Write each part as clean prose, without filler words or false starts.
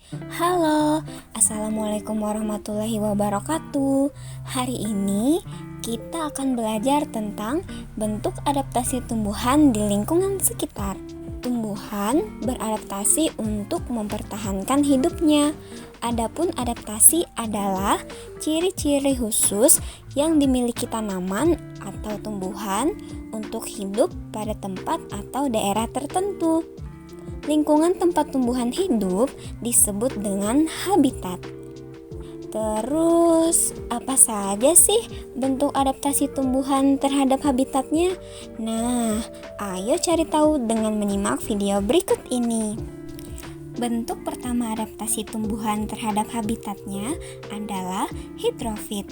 Halo, Assalamualaikum warahmatullahi wabarakatuh. Hari ini kita akan belajar tentang bentuk adaptasi tumbuhan di lingkungan sekitar. Tumbuhan beradaptasi untuk mempertahankan hidupnya. Adapun adaptasi adalah ciri-ciri khusus yang dimiliki tanaman atau tumbuhan untuk hidup pada tempat atau daerah tertentu. Lingkungan tempat tumbuhan hidup disebut dengan habitat. Terus, apa saja sih bentuk adaptasi tumbuhan terhadap habitatnya? Nah, ayo cari tahu dengan menyimak video berikut ini. Bentuk pertama adaptasi tumbuhan terhadap habitatnya adalah hidrofit.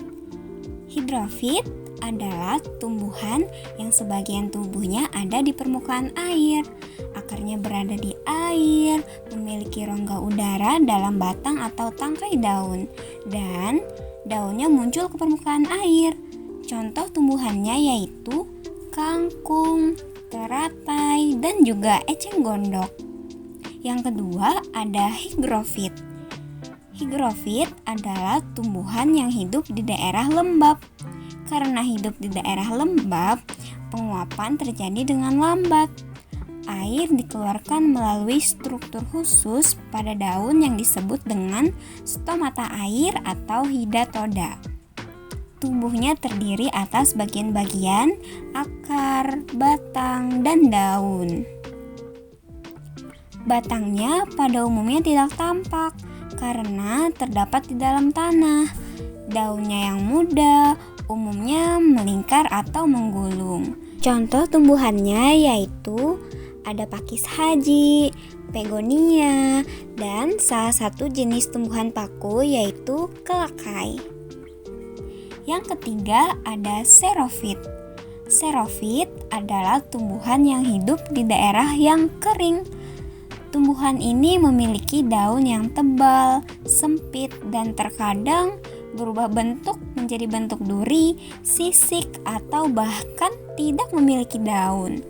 Hidrofit adalah tumbuhan yang sebagian tubuhnya ada di permukaan air. Akarnya berada di air, memiliki rongga udara dalam batang atau tangkai daun, dan daunnya muncul ke permukaan air. Contoh tumbuhannya yaitu kangkung, teratai, dan juga eceng gondok. Yang kedua ada higrofit. Higrofit adalah tumbuhan yang hidup di daerah lembab. Karena hidup di daerah lembab, penguapan terjadi dengan lambat. Air dikeluarkan melalui struktur khusus pada daun yang disebut dengan stomata air atau hidatoda. Tubuhnya terdiri atas bagian-bagian akar, batang, dan daun. Batangnya pada umumnya tidak tampak karena terdapat di dalam tanah. Daunnya yang muda umumnya melingkar atau menggulung. Contoh tumbuhannya yaitu ada pakis haji, begonia, dan salah satu jenis tumbuhan paku yaitu kelakai. Yang ketiga ada xerofit. Xerofit adalah tumbuhan yang hidup di daerah yang kering. Tumbuhan ini memiliki daun yang tebal, sempit, dan terkadang berubah bentuk menjadi bentuk duri, sisik, atau bahkan tidak memiliki daun.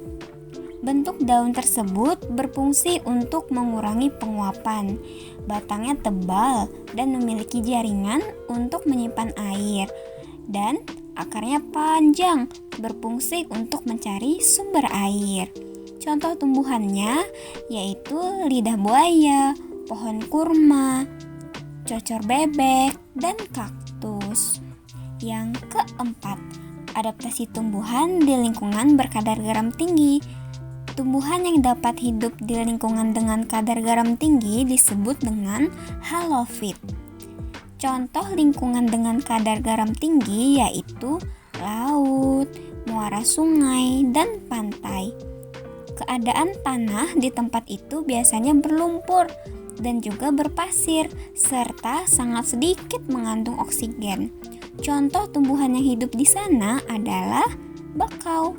Bentuk daun tersebut berfungsi untuk mengurangi penguapan. Batangnya tebal dan memiliki jaringan untuk menyimpan air, dan akarnya panjang, berfungsi untuk mencari sumber air. Contoh tumbuhannya yaitu lidah buaya, pohon kurma, cocor bebek, dan kaktus. Yang keempat, adaptasi tumbuhan di lingkungan berkadar garam tinggi. Tumbuhan yang dapat hidup di lingkungan dengan kadar garam tinggi disebut dengan halofit. Contoh lingkungan dengan kadar garam tinggi yaitu laut, muara sungai, dan pantai. Keadaan tanah di tempat itu biasanya berlumpur dan juga berpasir, serta sangat sedikit mengandung oksigen. Contoh tumbuhan yang hidup di sana adalah bakau.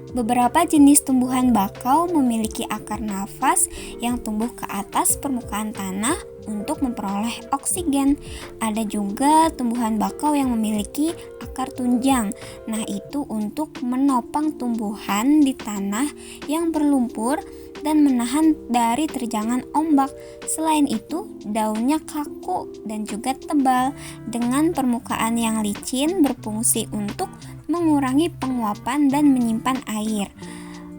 Beberapa jenis tumbuhan bakau memiliki akar nafas yang tumbuh ke atas permukaan tanah untuk memperoleh oksigen. Ada juga tumbuhan bakau yang memiliki akar tunjang. Nah, itu untuk menopang tumbuhan di tanah yang berlumpur dan menahan dari terjangan ombak. Selain itu, daunnya kaku dan juga tebal dengan permukaan yang licin, berfungsi untuk mengurangi penguapan dan menyimpan air.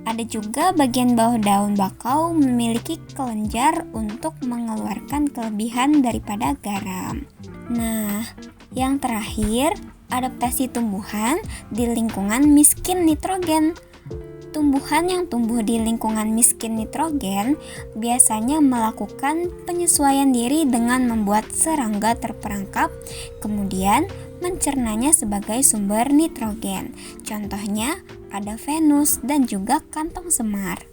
Ada juga bagian bawah daun bakau memiliki kelenjar untuk mengeluarkan kelebihan daripada garam. Nah, yang terakhir, adaptasi tumbuhan di lingkungan miskin nitrogen. Tumbuhan yang tumbuh di lingkungan miskin nitrogen biasanya melakukan penyesuaian diri dengan membuat serangga terperangkap, kemudian mencernanya sebagai sumber nitrogen. Contohnya ada Venus dan juga kantong semar.